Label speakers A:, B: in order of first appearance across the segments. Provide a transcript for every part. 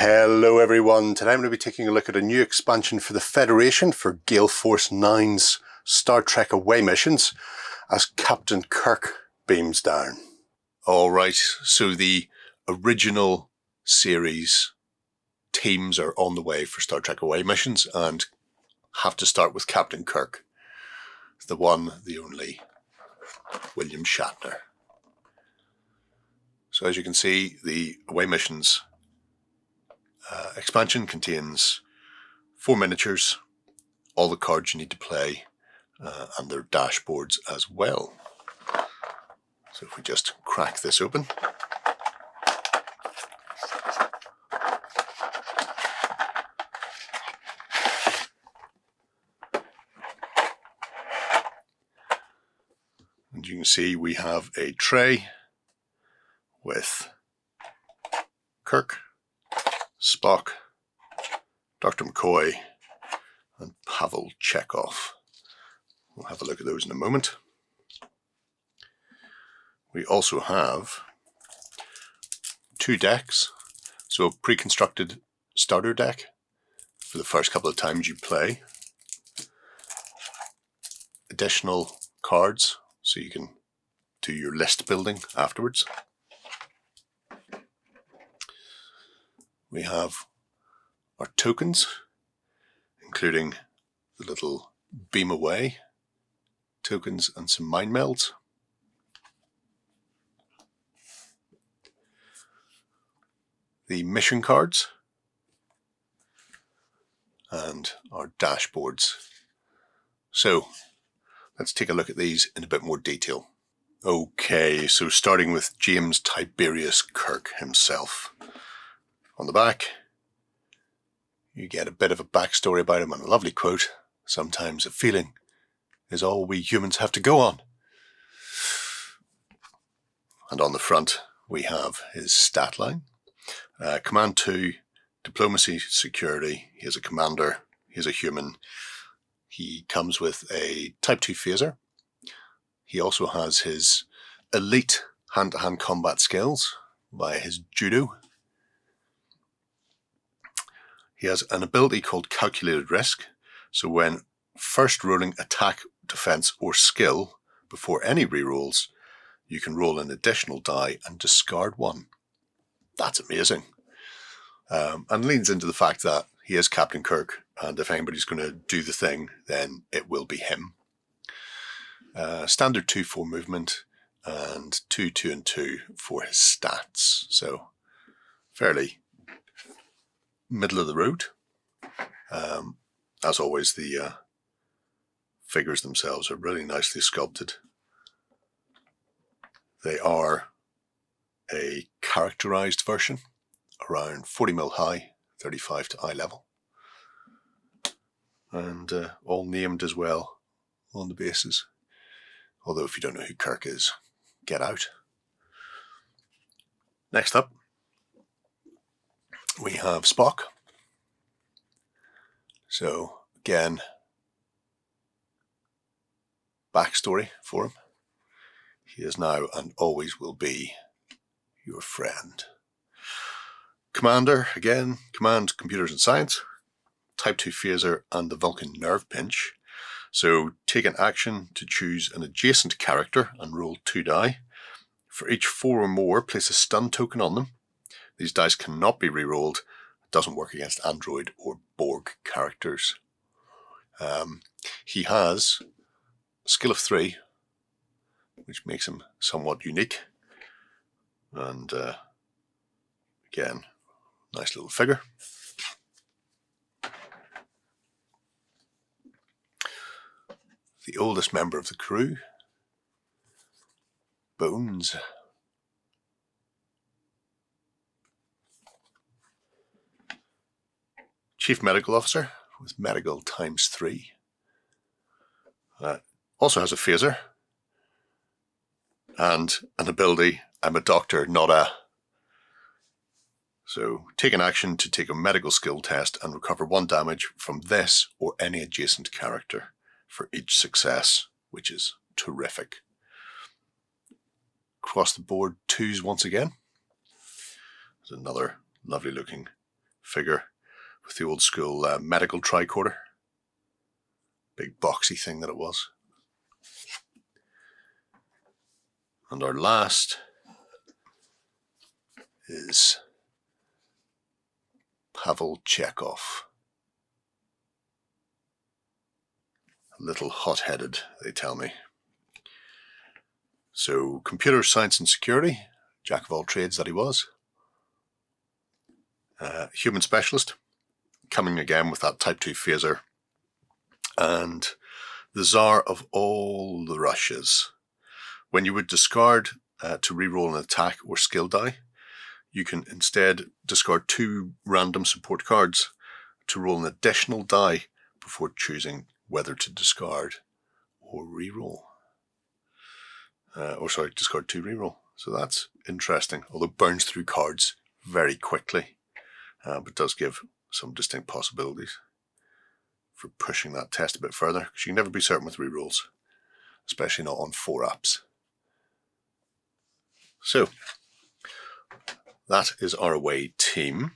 A: Hello everyone, today I'm going to be taking a look at a new expansion for the Federation for Gale Force Nine's Star Trek away missions as Captain Kirk beams down. Alright, so the original series teams are on the way for Star Trek away missions and have to start with Captain Kirk. The one, the only, William Shatner. So as you can see, the away missions expansion contains 4 miniatures, all the cards you need to play, and their dashboards as well. So if we just crack this open. And you can see we have a tray with Kirk, Spock, Dr. McCoy, and Pavel Chekov. We'll have a look at those in a moment. We also have 2 decks, so a pre-constructed starter deck for the first couple of times you play. Additional cards, so you can do your list building afterwards. We have our tokens, including the little beam away tokens and some mind melds. The mission cards and our dashboards. So let's take a look at these in a bit more detail. Okay, so starting with James Tiberius Kirk himself. On the back, you get a bit of a backstory about him and a lovely quote. Sometimes a feeling is all we humans have to go on. And on the front, we have his stat line. Command 2, Diplomacy, Security. He is a commander. He is a human. He comes with a Type 2 phaser. He also has his elite hand-to-hand combat skills via his judo. He has an ability called Calculated Risk. So when first rolling attack, defense, or skill before any rerolls, you can roll an additional die and discard 1. That's amazing. And leans into the fact that he is Captain Kirk, and if anybody's going to do the thing, then it will be him. Standard 2-4 movement and 2-2 and 2 for his stats. So fairly middle of the road. As always, the figures themselves are really nicely sculpted. They are a characterized version, around 40mm high, 35 to eye level, and all named as well on the bases. Although if you don't know who Kirk is, get out. Next up, we have Spock. So again, backstory for him. He is now and always will be your friend. Commander, again, Command Computers and Science, Type 2 phaser and the Vulcan Nerve Pinch. So take an action to choose an adjacent character and roll 2 die. For each 4 or more, place a stun token on them. These dice cannot be re-rolled. It doesn't work against Android or Borg characters. He has a skill of 3, which makes him somewhat unique. And again, nice little figure. The oldest member of the crew, Bones. Chief Medical Officer with medical ×3. Also has a phaser and an ability, I'm a doctor, not a. So take an action to take a medical skill test and recover 1 damage from this or any adjacent character for each success, which is terrific. Across the board, 2s once again. There's another lovely looking figure with the old school medical tricorder. Big boxy thing that it was. And our last is Pavel Chekov. A little hot-headed, they tell me. So, computer science and security, jack of all trades that he was. Human specialist, coming again with that Type 2 phaser. And the czar of all the Russias. When you would discard to reroll an attack or skill die, you can instead discard 2 random support cards to roll an additional die before choosing whether to discard or reroll. Discard 2 reroll. So that's interesting, although burns through cards very quickly, but does give some distinct possibilities for pushing that test a bit further, because you can never be certain with rerolls, especially not on 4-ups. So, that is our away team.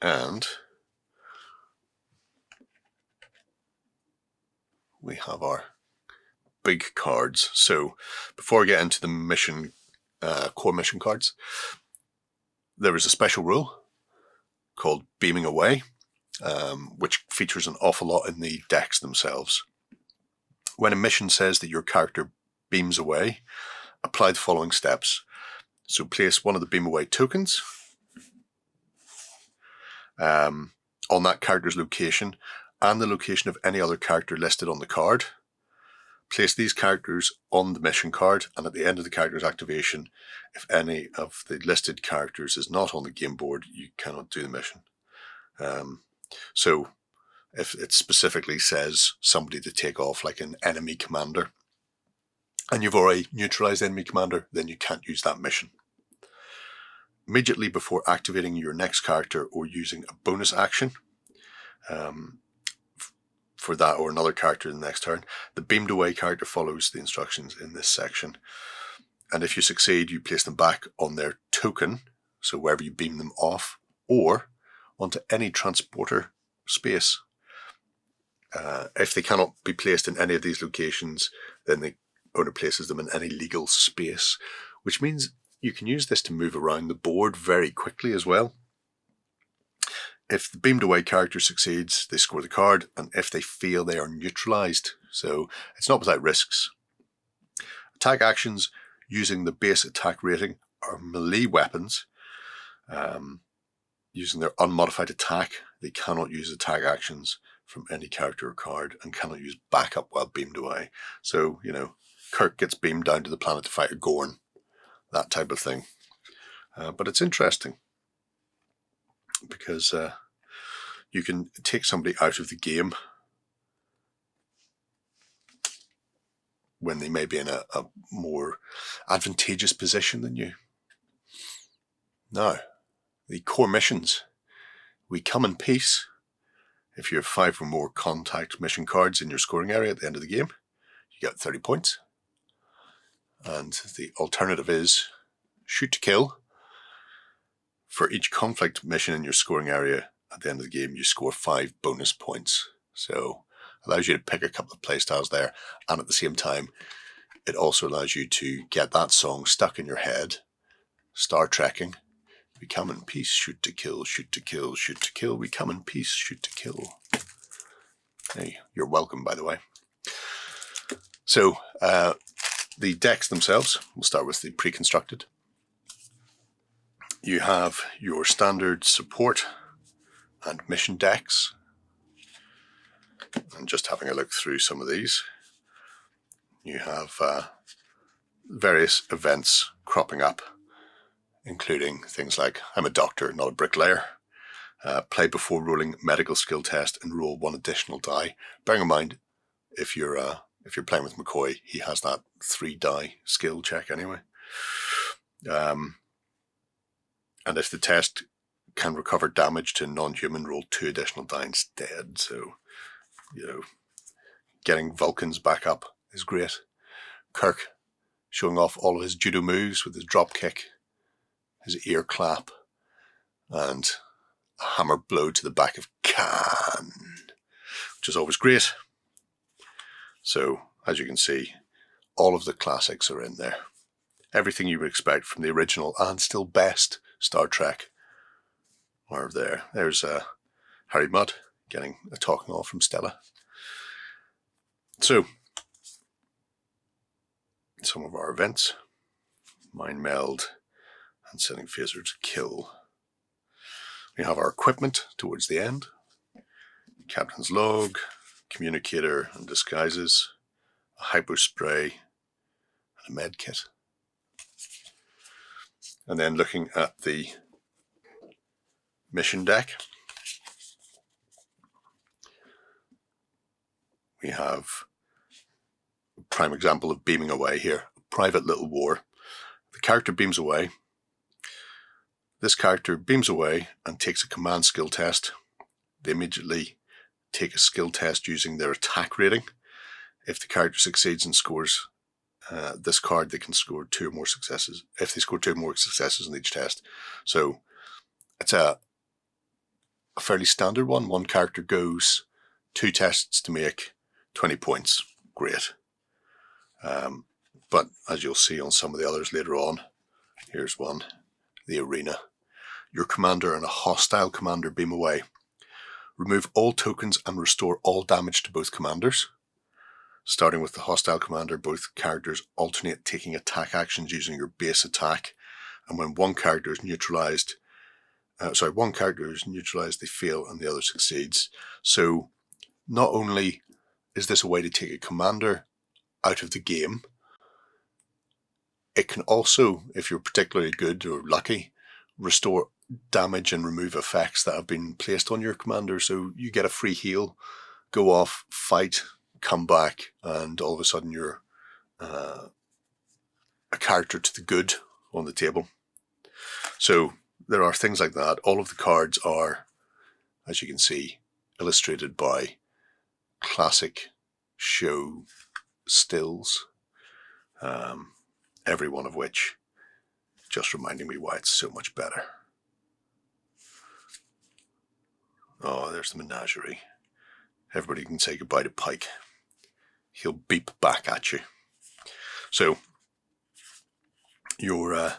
A: And we have our big cards. So, before I get into the mission, core mission cards, there is a special rule called Beaming Away, which features an awful lot in the decks themselves. When a mission says that your character beams away, apply the following steps. So place one of the Beam Away tokens on that character's location and the location of any other character listed on the card. Place these characters on the mission card, and at the end of the character's activation, if any of the listed characters is not on the game board, you cannot do the mission. So if it specifically says somebody to take off, like an enemy commander, and you've already neutralized the enemy commander, then you can't use that mission. Immediately before activating your next character or using a bonus action for that or another character in the next turn, the beamed away character follows the instructions in this section. And if you succeed, you place them back on their token, so wherever you beam them off, or onto any transporter space. If they cannot be placed in any of these locations, then the owner places them in any legal space, which means you can use this to move around the board very quickly as well. If the beamed away character succeeds, they score the card, and if they fail, they are neutralized. So it's not without risks. Attack actions using the base attack rating are melee weapons. Using their unmodified attack, they cannot use attack actions from any character or card and cannot use backup while beamed away. So, Kirk gets beamed down to the planet to fight a Gorn, that type of thing. But it's interesting because you can take somebody out of the game when they may be in a more advantageous position than you. Now, the core missions. We come in peace. If you have 5 or more contact mission cards in your scoring area at the end of the game, you get 30 points. And the alternative is shoot to kill. For each conflict mission in your scoring area at the end of the game, you score 5 bonus points. So it allows you to pick a couple of playstyles there. And at the same time, it also allows you to get that song stuck in your head, Star Trekking. We come in peace, shoot to kill, shoot to kill, shoot to kill. We come in peace, shoot to kill. Hey, you're welcome, by the way. So, the decks themselves, we'll start with the pre-constructed. You have your standard support and mission decks. And just having a look through some of these, you have various events cropping up, including things like, I'm a doctor, not a bricklayer. Play before rolling medical skill test and roll 1 additional die. Bearing in mind, if you're playing with McCoy, he has that 3 die skill check anyway. And if the test can recover damage to non-human, roll 2 additional die instead. So, getting Vulcans back up is great. Kirk showing off all of his judo moves with his drop kick, his ear clap, and a hammer blow to the back of Khan, which is always great. So, as you can see, all of the classics are in there. Everything you would expect from the original and still best Star Trek are there. There's Harry Mudd getting a talking off from Stella. So, some of our events: mind meld and setting phaser to kill. We have our equipment towards the end: captain's log, communicator and disguises, a hypo spray, and a med kit. And then looking at the mission deck, we have a prime example of beaming away here. A private little war. The character beams away. This character beams away and takes a command skill test. They immediately take a skill test using their attack rating. If the character succeeds and scores this card, they can score 2 or more successes. If they score 2 or more successes on each test. So it's a fairly standard one. One character goes 2 tests to make 20 points. Great. But as you'll see on some of the others later on, here's one. The arena. Your commander and a hostile commander beam away. Remove all tokens and restore all damage to both commanders. Starting with the hostile commander, both characters alternate taking attack actions using your base attack. And when one character is neutralized, they fail and the other succeeds. So not only is this a way to take a commander out of the game, it can also, if you're particularly good or lucky, restore damage and remove effects that have been placed on your commander. So you get a free heal, go off, fight, come back, and all of a sudden you're a character to the good on the table. So there are things like that. All of the cards are, as you can see, illustrated by classic show stills, every one of which just reminding me why it's so much better. Oh, there's the menagerie. Everybody can say goodbye to Pike. He'll beep back at you. So, your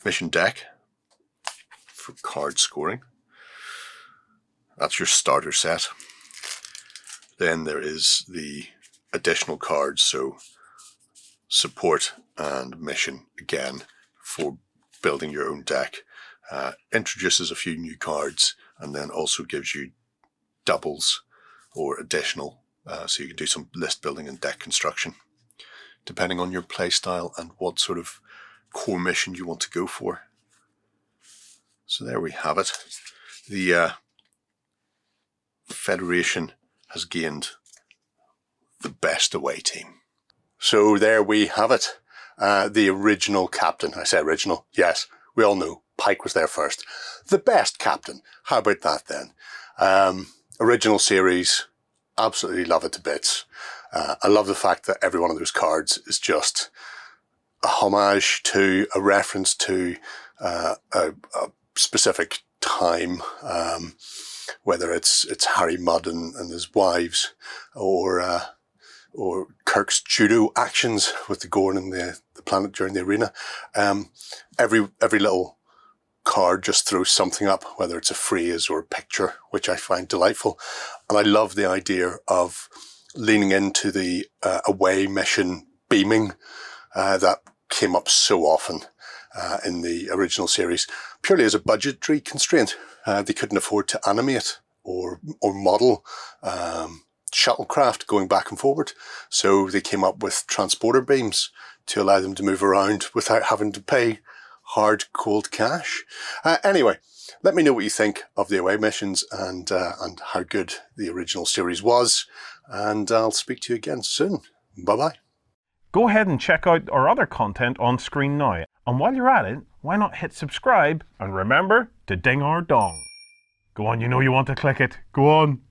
A: mission deck for card scoring. That's your starter set. Then there is the additional cards, so support and mission again for building your own deck. Introduces a few new cards and then also gives you doubles or additional, so you can do some list building and deck construction depending on your play style and what sort of core mission you want to go for. So there we have it. The Federation has gained the best away team. So there we have it. The original captain. I say original. Yes, we all know Pike was there first. The best captain. How about that then? Original series. Absolutely love it to bits. I love the fact that every one of those cards is just a homage to, a reference to a specific time, whether it's Harry Mudd and his wives, or Kirk's judo actions with the Gorn and the planet during the arena. Every little card just throws something up, whether it's a phrase or a picture, which I find delightful. And I love the idea of leaning into the away mission beaming that came up so often in the original series, purely as a budgetary constraint. They couldn't afford to animate or model shuttlecraft going back and forward, so they came up with transporter beams to allow them to move around without having to pay hard, cold cash. Anyway, let me know what you think of the away missions and how good the original series was, and I'll speak to you again soon. Bye-bye.
B: Go ahead and check out our other content on screen now. And while you're at it, why not hit subscribe and remember to ding our dong. Go on, you know you want to click it. Go on.